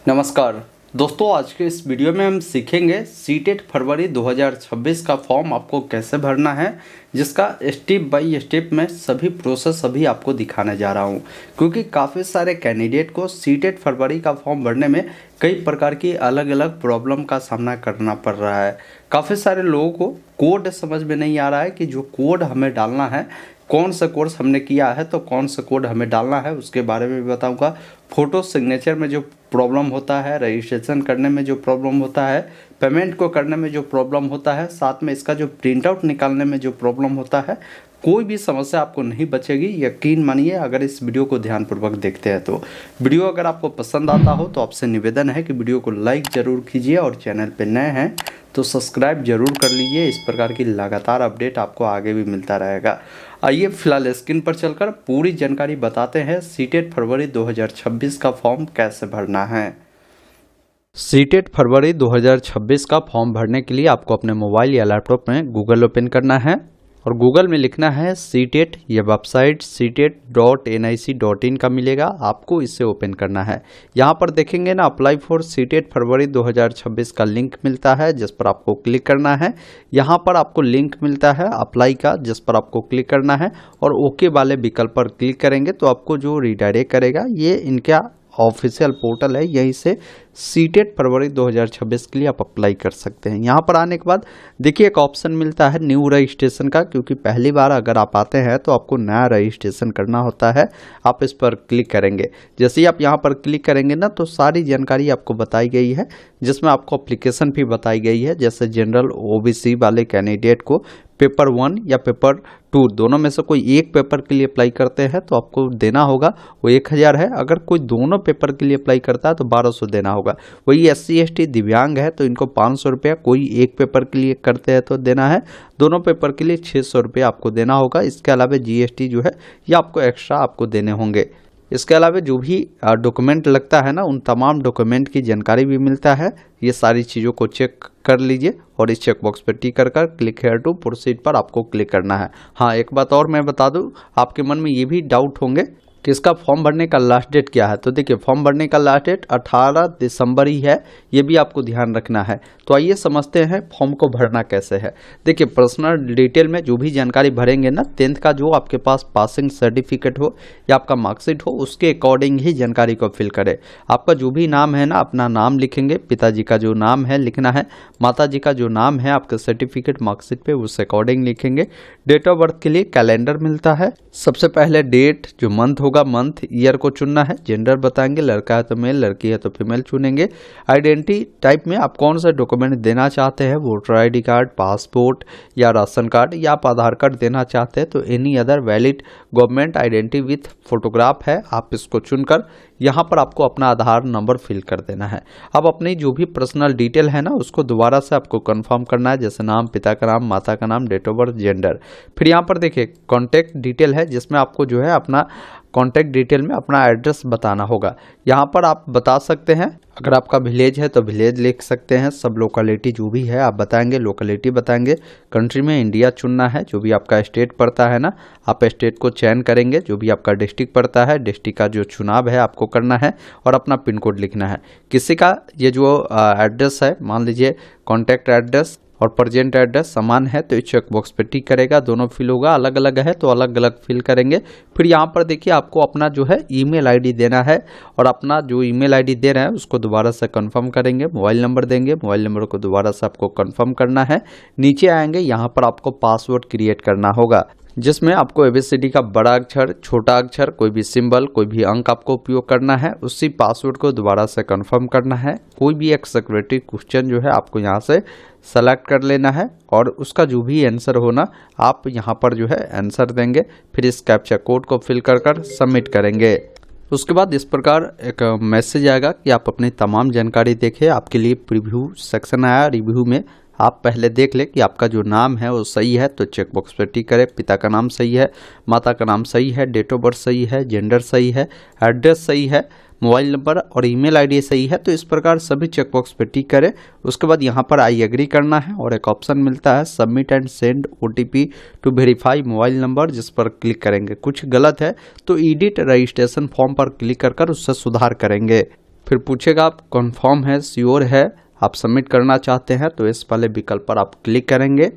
नमस्कार दोस्तों, आज के इस वीडियो में हम सीखेंगे सीटेट फरवरी 2026 का फॉर्म आपको कैसे भरना है, जिसका स्टेप बाय स्टेप में सभी प्रोसेस अभी आपको दिखाने जा रहा हूं। क्योंकि काफ़ी सारे कैंडिडेट को सीटेट फरवरी का फॉर्म भरने में कई प्रकार की अलग अलग प्रॉब्लम का सामना करना पड़ रहा है। काफ़ी सारे लोगों को कोड समझ में नहीं आ रहा है कि जो कोड हमें डालना है, कौन सा कोर्स हमने किया है तो कौन सा कोड हमें डालना है, उसके बारे में भी बताऊंगा। फ़ोटो सिग्नेचर में जो प्रॉब्लम होता है, रजिस्ट्रेशन करने में जो प्रॉब्लम होता है, पेमेंट को करने में जो प्रॉब्लम होता है, साथ में इसका जो प्रिंट आउट निकालने में जो प्रॉब्लम होता है, कोई भी समस्या आपको नहीं बचेगी, यकीन मानिए अगर इस वीडियो को ध्यानपूर्वक देखते हैं तो। वीडियो अगर आपको पसंद आता हो तो आपसे निवेदन है कि वीडियो को लाइक ज़रूर कीजिए और चैनल पर नए हैं तो सब्सक्राइब जरूर कर लीजिए। इस प्रकार की लगातार अपडेट आपको आगे भी मिलता रहेगा। आइए फिलहाल स्क्रीन पर चलकर पूरी जानकारी बताते हैं सीटेट फरवरी 2026 का फॉर्म कैसे भरना है। सीटेट फरवरी 2026 का फॉर्म भरने के लिए आपको अपने मोबाइल या लैपटॉप में गूगल ओपन करना है और गूगल में लिखना है सीटेट। ये वेबसाइट CTET.nic.in का मिलेगा, आपको इसे ओपन करना है। यहाँ पर देखेंगे ना, अप्लाई फॉर सीटेट फरवरी 2026 का लिंक मिलता है, जिस पर आपको क्लिक करना है। यहाँ पर आपको लिंक मिलता है अप्लाई का, जिस पर आपको क्लिक करना है और ओके वाले विकल्प पर क्लिक करेंगे तो आपको जो रिडायरेक्ट करेगा, ये इनका ऑफिशियल पोर्टल है, यहीं से सीटेट फरवरी 2026 के लिए आप अप्लाई कर सकते हैं। यहाँ पर आने के बाद देखिए एक ऑप्शन मिलता है न्यू रजिस्ट्रेशन का, क्योंकि पहली बार अगर आप आते हैं तो आपको नया रजिस्ट्रेशन करना होता है। आप इस पर क्लिक करेंगे, जैसे ही आप यहाँ पर क्लिक करेंगे ना तो सारी जानकारी आपको बताई गई है, जिसमें आपको एप्लीकेशन भी बताई गई है। जैसे जनरल OBC वाले कैंडिडेट को पेपर 1 या पेपर 2 दोनों में से कोई एक पेपर के लिए अप्लाई करते हैं तो आपको देना होगा वो 1000 है। अगर कोई दोनों पेपर के लिए अप्लाई करता है तो 1200 देना होगा। वही SC ST दिव्यांग है तो इनको 500 रुपया, कोई एक पेपर के लिए करते हैं तो देना है, दोनों पेपर के लिए 600 रुपया आपको देना होगा। इसके अलावा GST जो है ये आपको एक्स्ट्रा आपको देने होंगे। इसके अलावा जो भी डॉक्यूमेंट लगता है ना, उन तमाम डॉक्यूमेंट की जानकारी भी मिलता है। ये सारी चीज़ों को चेक कर लीजिए और इस चेकबॉक्स पर टिक कर क्लिक हेयर टू प्रोसीड पर आपको क्लिक करना है। हाँ, एक बात और मैं बता दूं, आपके मन में ये भी डाउट होंगे कि इसका फॉर्म भरने का लास्ट डेट क्या है। तो देखिए, फॉर्म भरने का लास्ट डेट 18 दिसंबर ही है, ये भी आपको ध्यान रखना है। तो आइए समझते हैं फॉर्म को भरना कैसे है। देखिए, पर्सनल डिटेल में जो भी जानकारी भरेंगे ना, 10th का जो आपके पास पासिंग सर्टिफिकेट हो या आपका मार्कशीट हो, उसके अकॉर्डिंग ही जानकारी को फिल करें। आपका जो भी नाम है ना, अपना नाम लिखेंगे, पिताजी का जो नाम है लिखना है, माता जी का जो नाम है आपके सर्टिफिकेट मार्कशीट पे उस अकॉर्डिंग लिखेंगे। डेट ऑफ बर्थ के लिए कैलेंडर मिलता है। सबसे पहले डेट, जो मंथ होगा मंथ, ईयर को चुनना है। जेंडर बताएंगे, लड़का है तो मेल, लड़की है तो फीमेल चुनेंगे। आइडेंटिटी टाइप में आप कौन सा डॉक्यूमेंट देना चाहते हैं, वोटर ID कार्ड, पासपोर्ट या राशन कार्ड, या आप आधार कार्ड देना चाहते हैं तो any other valid government identity with photograph है, आप इसको चुनकर यहाँ पर आपको अपना आधार नंबर फिल कर देना है। अब अपनी जो भी पर्सनल डिटेल है ना, उसको दोबारा से आपको कंफर्म करना है, जैसे नाम, पिता का नाम, माता का नाम, डेट ऑफ बर्थ, जेंडर। फिर यहाँ पर देखिए कॉन्टैक्ट डिटेल है, जिसमें आपको जो है अपना कॉन्टैक्ट डिटेल में अपना एड्रेस बताना होगा। यहाँ पर आप बता सकते हैं, अगर आपका विलेज है तो विलेज लिख सकते हैं। सब लोकेलिटी जो भी है आप बताएंगे, लोकेलिटी बताएंगे। कंट्री में इंडिया चुनना है, जो भी आपका स्टेट पड़ता है ना, आप स्टेट को चयन करेंगे। जो भी आपका डिस्ट्रिक्ट पड़ता है, डिस्ट्रिक्ट का जो चुनाव है आपको करना है और अपना पिन कोड लिखना है। किसी का ये जो एड्रेस है, मान लीजिए कॉन्टैक्ट एड्रेस और प्रेजेंट एड्रेस समान है तो इस चेक बॉक्स पे टिक करेगा, दोनों फिल होगा। अलग अलग है तो अलग अलग फिल करेंगे। फिर यहाँ पर देखिए आपको अपना जो है ईमेल ID देना है और अपना जो ईमेल ID दे रहे हैं उसको दोबारा से कंफर्म करेंगे। मोबाइल नंबर देंगे, मोबाइल नंबर को दोबारा से आपको कंफर्म करना है। नीचे आएंगे, यहाँ पर आपको पासवर्ड क्रिएट करना होगा, जिसमें आपको ABCD का बड़ा अक्षर, छोटा अक्षर, कोई भी सिंबल, कोई भी अंक आपको उपयोग करना है। उसी पासवर्ड को दोबारा से कंफर्म करना है। कोई भी एक सिक्योरिटी क्वेश्चन जो है आपको यहाँ से सेलेक्ट कर लेना है और उसका जो भी आंसर होना आप यहाँ पर जो है आंसर देंगे। फिर इस कैप्चा कोड को फिल कर सबमिट करेंगे। उसके बाद इस प्रकार एक मैसेज आएगा कि आप अपनी तमाम जानकारी देखें। आपके लिए प्रीव्यू सेक्शन आया, रिव्यू में आप पहले देख लें कि आपका जो नाम है वो सही है तो चेकबॉक्स पर टिक करें। पिता का नाम सही है, माता का नाम सही है, डेट ऑफ बर्थ सही है, जेंडर सही है, एड्रेस सही है, मोबाइल नंबर और ईमेल ID सही है। तो इस प्रकार सभी चेकबॉक्स पे टिक करें। उसके बाद यहाँ पर आई एग्री करना है और एक ऑप्शन मिलता है submit and send OTP to verify mobile number, जिस पर क्लिक करेंगे। कुछ गलत है तो एडिट रजिस्ट्रेशन फॉर्म पर क्लिक कर उससे सुधार करेंगे। फिर पूछेगा आप कन्फर्म है, श्योर है, आप सबमिट करना चाहते हैं तो इस वाले विकल्प पर आप क्लिक करेंगे।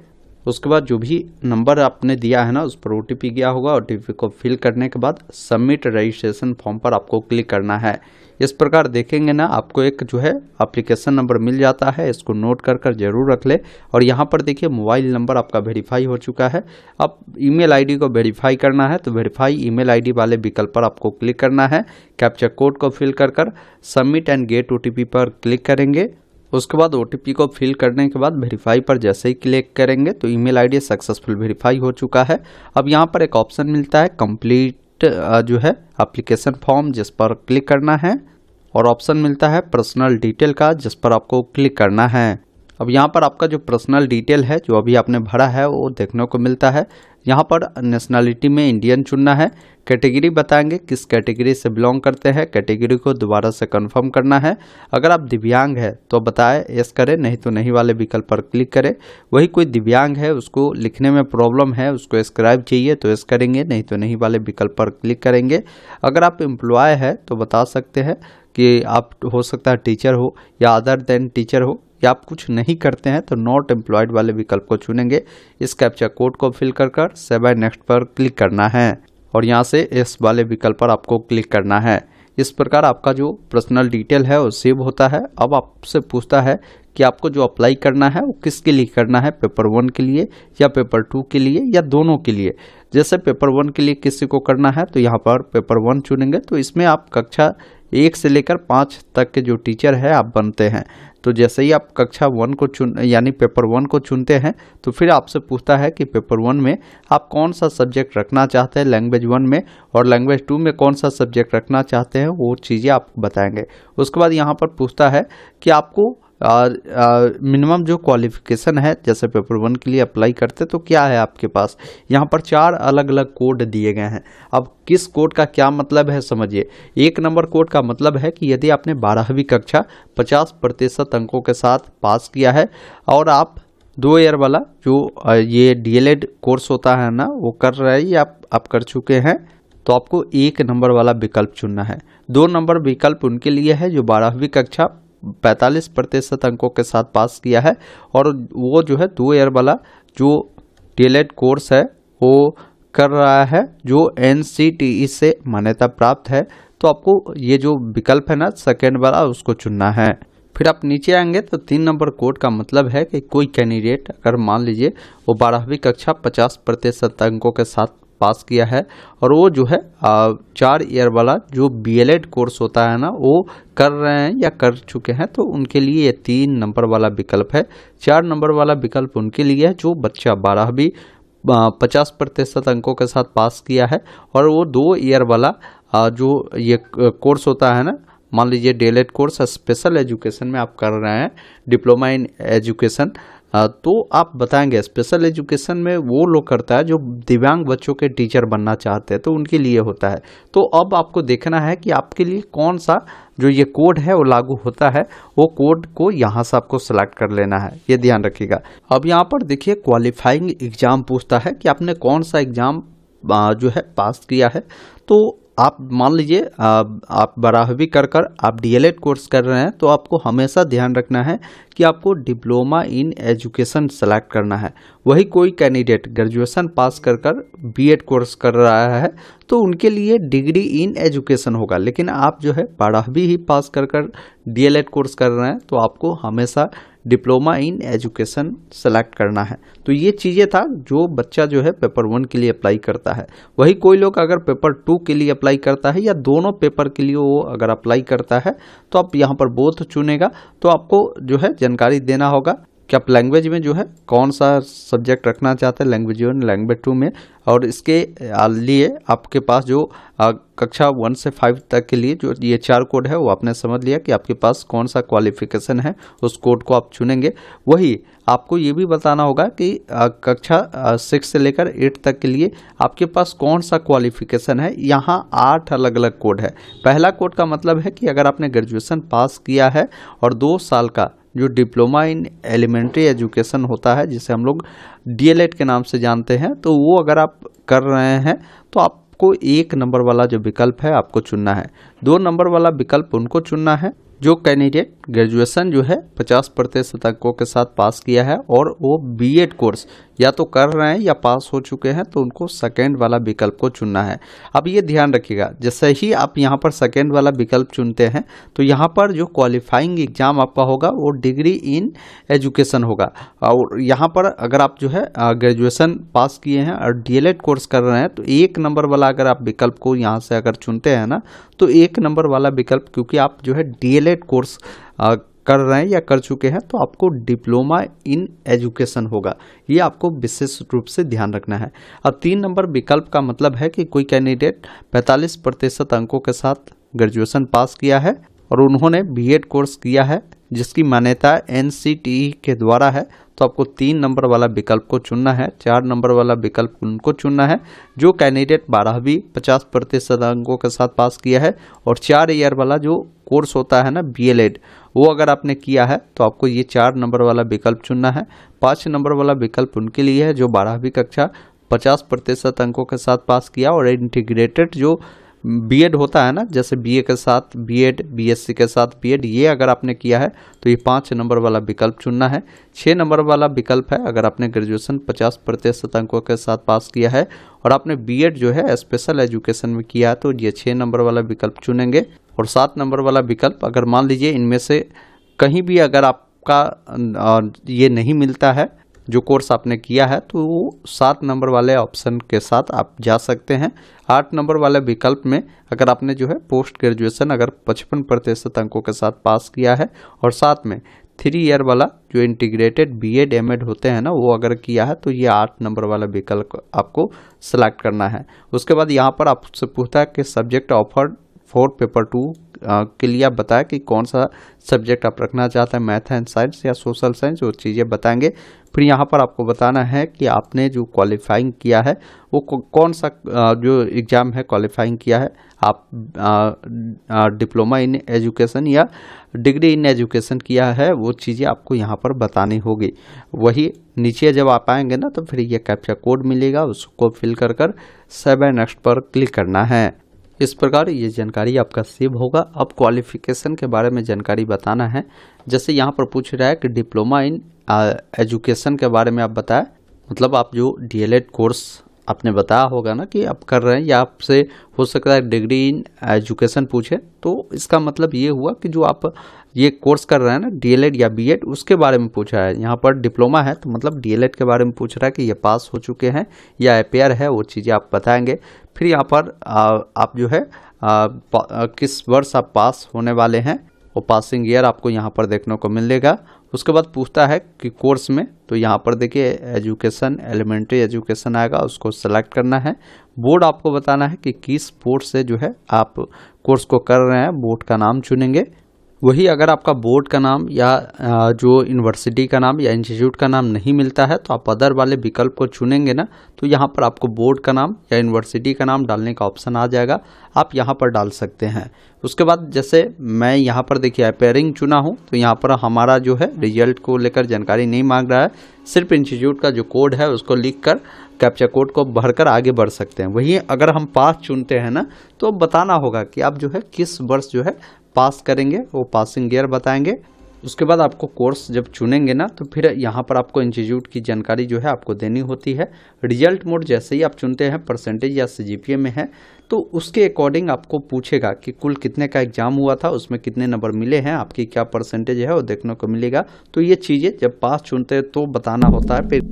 उसके बाद जो भी नंबर आपने दिया है ना उस पर OTP गया होगा। OTP को फिल करने के बाद सबमिट रजिस्ट्रेशन फॉर्म पर आपको क्लिक करना है। इस प्रकार देखेंगे ना आपको एक जो है एप्लीकेशन नंबर मिल जाता है, इसको नोट कर कर जरूर रख ले। और यहाँ पर देखिए मोबाइल नंबर आपका वेरीफाई हो चुका है। अब ईमेल आईडी को वेरीफाई करना है तो वेरीफाई ईमेल आईडी वाले विकल्प पर आपको क्लिक करना है। कैप्चा कोड को फिल कर कर सबमिट एंड गेट OTP पर क्लिक करेंगे। उसके बाद OTP को फिल करने के बाद वेरीफाई पर जैसे ही क्लिक करेंगे तो ईमेल आईडी सक्सेसफुल वेरीफाई हो चुका है। अब यहाँ पर एक ऑप्शन मिलता है कंप्लीट जो है एप्लीकेशन फॉर्म, जिस पर क्लिक करना है। और ऑप्शन मिलता है पर्सनल डिटेल का, जिस पर आपको क्लिक करना है। अब यहाँ पर आपका जो पर्सनल डिटेल है जो अभी आपने भरा है वो देखने को मिलता है। यहाँ पर नेशनलिटी में इंडियन चुनना है। कैटेगरी बताएंगे किस कैटेगरी से बिलोंग करते हैं, कैटेगरी को दोबारा से कंफर्म करना है। अगर आप दिव्यांग है तो बताए यस करें, नहीं तो नहीं वाले विकल्प पर क्लिक करें। वही कोई दिव्यांग है उसको लिखने में प्रॉब्लम है, उसको स्क्राइब चाहिए तो यस करेंगे, नहीं तो नहीं वाले विकल्प पर क्लिक करेंगे। अगर आप एम्प्लॉय है तो बता सकते हैं कि आप हो सकता है टीचर हो या अदर देन टीचर हो, या आप कुछ नहीं करते हैं तो नॉट एम्प्लॉयड वाले विकल्प को चुनेंगे। इस कैप्चा कोड को फिल कर कर सेव एंड नेक्स्ट पर क्लिक करना है और यहाँ से इस वाले विकल्प पर आपको क्लिक करना है। इस प्रकार आपका जो पर्सनल डिटेल है वो सेव होता है। अब आपसे पूछता है कि आपको जो अप्लाई करना है वो किसके लिए करना है, पेपर 1 के लिए या पेपर 2 के लिए या दोनों के लिए। जैसे पेपर 1 के लिए किसी को करना है तो यहाँ पर पेपर 1 चुनेंगे। तो इसमें आप कक्षा 1 से लेकर 5 तक के जो टीचर है आप बनते हैं। तो जैसे ही आप कक्षा 1 को यानी पेपर 1 को चुनते हैं तो फिर आपसे पूछता है कि पेपर 1 में आप कौन सा सब्जेक्ट रखना चाहते हैं लैंग्वेज 1 में, और लैंग्वेज 2 में कौन सा सब्जेक्ट रखना चाहते हैं, वो चीज़ें आप बताएंगे। उसके बाद यहाँ पर पूछता है कि आपको मिनिमम जो क्वालिफिकेशन है, जैसे पेपर 1 के लिए अप्लाई करते तो क्या है आपके पास। यहाँ पर 4 अलग अलग कोड दिए गए हैं। अब किस कोड का क्या मतलब है समझिए। 1 नंबर कोड का मतलब है कि यदि आपने 12वीं कक्षा 50% अंकों के साथ पास किया है और आप 2 ईयर वाला जो ये DLED कोर्स होता है ना वो कर रहे हैं या आप कर चुके हैं, तो आपको 1 नंबर वाला विकल्प चुनना है। 2 नंबर विकल्प उनके लिए है जो 12वीं कक्षा 45% अंकों के साथ पास किया है और वो जो है 2 ईयर वाला जो DLED कोर्स है वो कर रहा है जो NCTE से मान्यता प्राप्त है। तो आपको ये जो विकल्प है ना सेकेंड वाला उसको चुनना है। फिर आप नीचे आएंगे तो 3 नंबर कोड का मतलब है कि कोई कैंडिडेट अगर मान लीजिए वो 12वीं कक्षा 50% अंकों के साथ पास किया है और वो जो है 4 ईयर वाला जो BLED कोर्स होता है ना वो कर रहे हैं या कर चुके हैं, तो उनके लिए ये 3 नंबर वाला विकल्प है। 4 नंबर वाला विकल्प उनके लिए है जो बच्चा 12वीं 50% अंकों के साथ पास किया है और वो 2 ईयर वाला जो ये कोर्स होता है ना, मान लीजिए DLED कोर्स स्पेशल एजुकेशन में आप कर रहे हैं, डिप्लोमा इन एजुकेशन, तो आप बताएंगे स्पेशल एजुकेशन में वो लोग करता है जो दिव्यांग बच्चों के टीचर बनना चाहते हैं, तो उनके लिए होता है। तो अब आपको देखना है कि आपके लिए कौन सा जो ये कोड है वो लागू होता है, वो कोड को यहाँ से आपको सेलेक्ट कर लेना है, ये ध्यान रखिएगा। अब यहाँ पर देखिए क्वालिफाइंग एग्जाम पूछता है कि आपने कौन सा एग्जाम जो है पास किया है। तो आप मान लीजिए आप 12वीं कर आप DLED कोर्स कर रहे हैं, तो आपको हमेशा ध्यान रखना है कि आपको डिप्लोमा इन एजुकेशन सेलेक्ट करना है। वही कोई कैंडिडेट ग्रेजुएशन पास कर B.Ed कोर्स कर रहा है तो उनके लिए डिग्री इन एजुकेशन होगा, लेकिन आप जो है 12वीं ही पास कर DLED कोर्स कर रहे हैं तो आपको हमेशा डिप्लोमा इन एजुकेशन सेलेक्ट करना है। तो ये चीज़ें था जो बच्चा जो है पेपर 1 के लिए अप्लाई करता है। वही कोई लोग अगर पेपर 2 के लिए अप्लाई करता है या दोनों पेपर के लिए वो अगर अप्लाई करता है तो आप यहाँ पर बोथ चुनेगा। तो आपको जो है जानकारी देना होगा कि आप लैंग्वेज में जो है कौन सा सब्जेक्ट रखना चाहते हैं, लैंग्वेज 1 लैंग्वेज 2 में, और इसके लिए आपके पास जो कक्षा 1 से 5 तक के लिए जो ये 4 कोड है वो आपने समझ लिया कि आपके पास कौन सा क्वालिफिकेशन है, उस कोड को आप चुनेंगे। वही आपको ये भी बताना होगा कि कक्षा 6 से लेकर 8 तक के लिए आपके पास कौन सा क्वालिफिकेशन है। यहाँ 8 अलग अलग कोड है। पहला कोड का मतलब है कि अगर आपने ग्रेजुएशन पास किया है और 2 साल का जो डिप्लोमा इन एलिमेंट्री एजुकेशन होता है जिसे हम लोग DLED के नाम से जानते हैं, तो वो अगर आप कर रहे हैं तो आपको 1 नंबर वाला जो विकल्प है आपको चुनना है। 2 नंबर वाला विकल्प उनको चुनना है जो कैंडिडेट ग्रेजुएशन जो है 50% अंकों के साथ पास किया है और वो बीएड कोर्स या तो कर रहे हैं या पास हो चुके हैं, तो उनको सेकेंड वाला विकल्प को चुनना है। अब ये ध्यान रखिएगा, जैसे ही आप यहाँ पर सेकेंड वाला विकल्प चुनते हैं तो यहाँ पर जो क्वालिफाइंग एग्जाम आपका होगा वो डिग्री इन एजुकेशन होगा। और यहाँ पर अगर आप जो है ग्रेजुएशन पास किए हैं और डीएलएड कोर्स कर रहे हैं तो 1 नंबर वाला अगर आप विकल्प को यहाँ से अगर चुनते हैं ना, तो 1 नंबर वाला विकल्प, क्योंकि आप जो है डीएलएड कोर्स कर रहे हैं या कर चुके हैं, तो आपको डिप्लोमा इन एजुकेशन होगा। ये आपको विशेष रूप से ध्यान रखना है। अब 3 नंबर विकल्प का मतलब है कि कोई कैंडिडेट 45% अंकों के साथ ग्रेजुएशन पास किया है और उन्होंने बीएड कोर्स किया है जिसकी मान्यता एनसीटीई के द्वारा है, तो आपको 3 नंबर वाला विकल्प को चुनना है। 4 नंबर वाला विकल्प उनको चुनना है जो कैंडिडेट 12वीं 50% अंकों के साथ पास किया है और 4 ईयर वाला जो कोर्स होता है ना बीएलएड, वो अगर आपने किया है तो आपको ये 4 नंबर वाला विकल्प चुनना है। 5 नंबर वाला विकल्प उनके लिए है जो 12वीं कक्षा 50% अंकों के साथ पास किया और इंटीग्रेटेड जो बीएड होता है ना, जैसे बीए के साथ बीएड, बीएससी के साथ बीएड, ये अगर आपने किया है तो ये 5 नंबर वाला विकल्प चुनना है। 6 नंबर वाला विकल्प है अगर आपने ग्रेजुएशन 50% अंकों के साथ पास किया है और आपने बीएड जो है स्पेशल एजुकेशन में किया है तो ये 6 नंबर वाला विकल्प चुनेंगे। और 7 नंबर वाला विकल्प, अगर मान लीजिए इनमें से कहीं भी अगर आपका ये नहीं मिलता है जो कोर्स आपने किया है, तो वो 7 नंबर वाले ऑप्शन के साथ आप जा सकते हैं। 8 नंबर वाले विकल्प में अगर आपने जो है पोस्ट ग्रेजुएशन अगर 55% अंकों के साथ पास किया है और साथ में 3 ईयर वाला जो इंटीग्रेटेड बीएड एमएड होते हैं ना, वो अगर किया है तो ये 8 नंबर वाला विकल्प आपको सेलेक्ट करना है। उसके बाद यहाँ पर आपसे पूछता है कि सब्जेक्ट ऑफर्ड फॉर पेपर 2 के लिए आप बताएं कि कौन सा सब्जेक्ट आप रखना चाहते हैं, मैथ एंड साइंस या सोशल साइंस, वो चीज़ें बताएंगे। फिर यहाँ पर आपको बताना है कि आपने जो क्वालिफाइंग किया है वो कौन सा जो एग्ज़ाम है क्वालिफाइंग किया है, आप डिप्लोमा इन एजुकेशन या डिग्री इन एजुकेशन किया है, वो चीज़ें आपको यहाँ पर बतानी होगी। वही नीचे जब आप आएंगे ना तो फिर ये कैप्चा कोड मिलेगा, उसको फिल कर कर सेव एंड नेक्स्ट पर क्लिक करना है। इस प्रकार ये जानकारी आपका सेव होगा। अब क्वालिफिकेशन के बारे में जानकारी बताना है। जैसे यहाँ पर पूछ रहा है कि डिप्लोमा इन एजुकेशन के बारे में आप बताएं, मतलब आप जो डीएलएड कोर्स आपने बताया होगा ना कि आप कर रहे हैं, या आपसे हो सकता है डिग्री इन एजुकेशन पूछे, तो इसका मतलब ये हुआ कि जो आप ये कोर्स कर रहे हैं ना डीएलएड या बीएड, उसके बारे में पूछा है। यहाँ पर डिप्लोमा है तो मतलब डीएलएड के बारे में पूछ रहा है कि ये पास हो चुके हैं या अपेयर है, वो चीज़ें आप बताएंगे। फिर यहाँ पर आप जो है किस वर्ष आप पास होने वाले हैं, वो पासिंग ईयर आपको यहाँ पर देखने को मिलेगा। उसके बाद पूछता है कि कोर्स में, तो यहाँ पर देखिए एजुकेशन, एलिमेंट्री एजुकेशन आएगा, उसको सेलेक्ट करना है। बोर्ड आपको बताना है कि किस बोर्ड से जो है आप कोर्स को कर रहे हैं, बोर्ड का नाम चुनेंगे। वही अगर आपका बोर्ड का नाम या जो यूनिवर्सिटी का नाम या इंस्टीट्यूट का नाम नहीं मिलता है तो आप अदर वाले विकल्प को चुनेंगे ना, तो यहाँ पर आपको बोर्ड का नाम या यूनिवर्सिटी का नाम डालने का ऑप्शन आ जाएगा, आप यहाँ पर डाल सकते हैं। उसके बाद जैसे मैं यहाँ पर देखिए अपेयरिंग चुना हूँ, तो यहाँ पर हमारा जो है रिजल्ट को लेकर जानकारी नहीं मांग रहा है, सिर्फ इंस्टीट्यूट का जो कोड है उसको लिख कर कैप्चा कोड को भरकर आगे बढ़ सकते हैं। वहीं अगर हम पास चुनते हैं ना, तो बताना होगा कि आप जो है किस वर्ष जो है पास करेंगे, वो पासिंग ईयर बताएंगे। उसके बाद आपको कोर्स जब चुनेंगे ना, तो फिर यहाँ पर आपको इंस्टीट्यूट की जानकारी जो है आपको देनी होती है। रिजल्ट मोड जैसे ही आप चुनते हैं परसेंटेज या सीजीपीए में है, तो उसके अकॉर्डिंग आपको पूछेगा कि कुल कितने का एग्जाम हुआ था, उसमें कितने नंबर मिले हैं, आपकी क्या परसेंटेज है, वो देखने को मिलेगा। तो ये चीज़ें जब पास चुनते हैं तो बताना होता है। फिर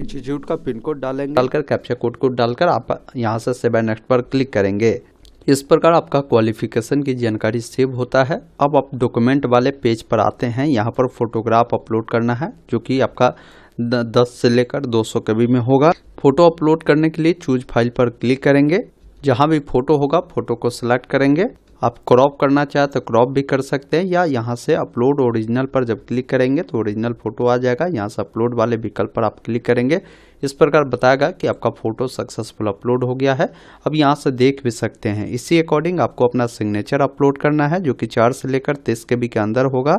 इंस्टीट्यूट का पिन कोड डालेंगे, डालकर कैप्चा कोड को डालकर आप यहाँ से सेव एंड नेक्स्ट पर क्लिक करेंगे। इस प्रकार आपका क्वालिफिकेशन की जानकारी सेव होता है। अब आप डॉक्यूमेंट वाले पेज पर आते हैं। यहाँ पर फोटोग्राफ अपलोड करना है, जो कि आपका 10 से लेकर 200 KB में होगा। फोटो अपलोड करने के लिए चूज फाइल पर क्लिक करेंगे। जहाँ भी फोटो होगा फोटो को सिलेक्ट करेंगे। आप क्रॉप करना चाहे तो क्रॉप भी कर सकते हैं, या यहाँ से अपलोड ओरिजिनल पर जब क्लिक करेंगे तो ओरिजिनल फोटो आ जाएगा। यहाँ से अपलोड वाले विकल्प पर आप क्लिक करेंगे। इस प्रकार बताएगा कि आपका फोटो सक्सेसफुल अपलोड हो गया है। अब यहाँ से देख भी सकते हैं। इसी अकॉर्डिंग आपको अपना सिग्नेचर अपलोड करना है, जो कि 4 से लेकर 23 KB के अंदर होगा।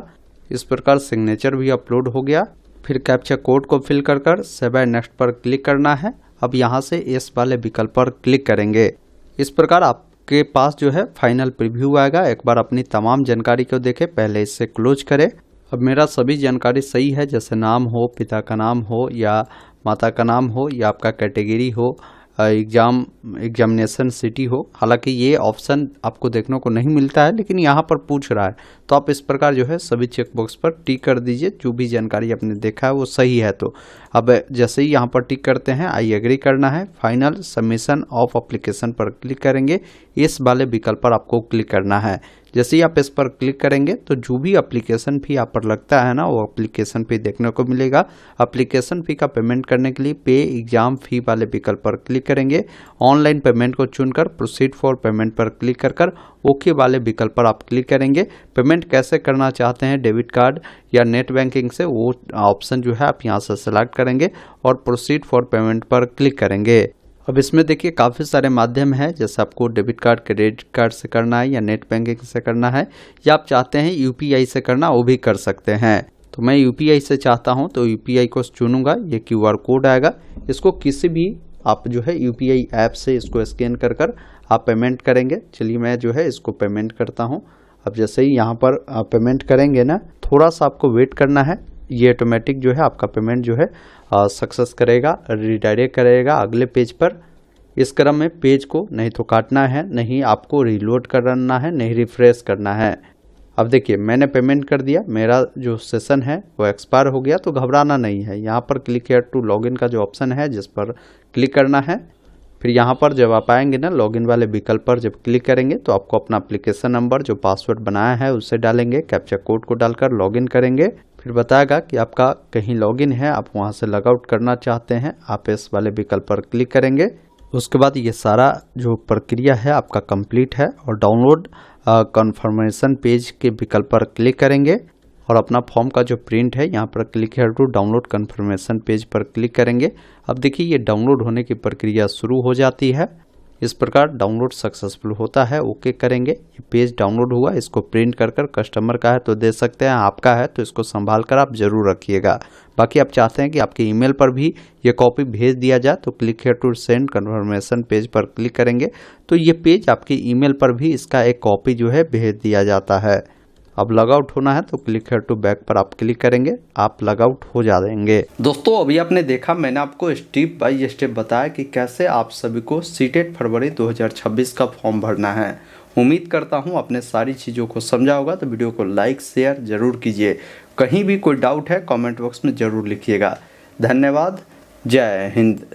इस प्रकार सिग्नेचर भी अपलोड हो गया। फिर कैप्चा कोड को फिल कर सेव एंड नेक्स्ट पर क्लिक करना है। अब यहाँ से एस वाले विकल्प पर क्लिक करेंगे। इस प्रकार आप आपके पास जो है फाइनल प्रीव्यू आएगा। एक बार अपनी तमाम जानकारी को देखें, पहले इससे क्लोज करें। अब मेरा सभी जानकारी सही है, जैसे नाम हो, पिता का नाम हो या माता का नाम हो या आपका कैटेगरी हो, एग्जामिनेशन सिटी हो। हालांकि ये ऑप्शन आपको देखने को नहीं मिलता है, लेकिन यहाँ पर पूछ रहा है, तो आप इस प्रकार जो है सभी चेकबॉक्स पर टिक कर दीजिए। जो भी जानकारी आपने देखा है वो सही है। तो अब जैसे ही यहाँ पर टिक करते हैं, आई एग्री करना है। फाइनल सबमिशन ऑफ एप्लीकेशन पर क्लिक करेंगे, इस वाले विकल्प पर आपको क्लिक करना है। जैसे ही आप इस पर क्लिक करेंगे तो जो भी एप्लीकेशन फी आप पर लगता है ना, वो एप्लीकेशन फी देखने को मिलेगा। एप्लीकेशन फी का पेमेंट करने के लिए पे एग्जाम फी वाले विकल्प पर क्लिक करेंगे। ऑनलाइन पेमेंट को चुनकर प्रोसीड फॉर पेमेंट पर क्लिक कर ओके वाले विकल्प पर आप क्लिक करेंगे। पेमेंट कैसे करना चाहते हैं, डेबिट कार्ड या नेट बैंकिंग से, वो ऑप्शन जो है आप यहाँ से सेलेक्ट करेंगे और प्रोसीड फॉर पेमेंट पर क्लिक करेंगे। अब इसमें देखिए काफ़ी सारे माध्यम हैं, जैसे आपको डेबिट कार्ड, क्रेडिट कार्ड से करना है या नेट बैंकिंग से करना है, या आप चाहते हैं यूपीआई से करना, वो भी कर सकते हैं। तो मैं यूपीआई से चाहता हूं तो यूपीआई को चुनूंगा। ये क्यूआर कोड आएगा, इसको किसी भी आप जो है यूपीआई ऐप से इसको स्कैन कर आप पेमेंट करेंगे। चलिए मैं जो है इसको पेमेंट करता हूँ। अब जैसे ही यहाँ पर पेमेंट करेंगे ना, थोड़ा सा आपको वेट करना है। ये ऑटोमेटिक जो है आपका पेमेंट जो है सक्सेस करेगा, रिडायरेक्ट करेगा अगले पेज पर। इस क्रम में पेज को नहीं तो काटना है, नहीं आपको रीलोड करना है, नहीं रिफ्रेश करना है। अब देखिए मैंने पेमेंट कर दिया, मेरा जो सेशन है वो एक्सपायर हो गया, तो घबराना नहीं है। यहाँ पर क्लिक हियर टू लॉगिन का जो ऑप्शन है, जिस पर क्लिक करना है। फिर यहाँ पर जब आप आएंगे ना, लॉगिन वाले विकल्प पर जब क्लिक करेंगे तो आपको अपना एप्लीकेशन नंबर, जो पासवर्ड बनाया है, उसे डालेंगे। कैप्चा कोड को डालकर लॉगिन करेंगे। फिर बताएगा कि आपका कहीं लॉगिन है, आप वहाँ से लॉगआउट करना चाहते हैं, आप इस वाले विकल्प पर क्लिक करेंगे। उसके बाद ये सारा जो प्रक्रिया है आपका कंप्लीट है, और डाउनलोड कन्फर्मेशन पेज के विकल्प पर क्लिक करेंगे और अपना फॉर्म का जो प्रिंट है यहाँ पर click here to download confirmation page पर क्लिक करेंगे। अब देखिए ये डाउनलोड होने की प्रक्रिया शुरू हो जाती है। इस प्रकार डाउनलोड सक्सेसफुल होता है, ओके करेंगे। ये पेज डाउनलोड हुआ, इसको प्रिंट कर कस्टमर का है तो दे सकते हैं, आपका है तो इसको संभाल कर आप जरूर रखिएगा। बाकी आप चाहते हैं कि आपके ईमेल पर भी ये कॉपी भेज दिया जाए तो click here to send confirmation page पर क्लिक करेंगे, तो ये पेज आपके ईमेल पर भी इसका एक कॉपी जो है भेज दिया जाता है। अब लॉगआउट होना है तो क्लिक हियर टू बैक पर आप क्लिक करेंगे, आप लॉगआउट हो जाएंगे। दोस्तों अभी आपने देखा, मैंने आपको स्टेप बाय स्टेप बताया कि कैसे आप सभी को सीटेट फरवरी 2026 का फॉर्म भरना है। उम्मीद करता हूं आपने सारी चीज़ों को समझा होगा, तो वीडियो को लाइक शेयर जरूर कीजिए। कहीं भी कोई डाउट है कमेंट बॉक्स में ज़रूर लिखिएगा। धन्यवाद, जय हिंद।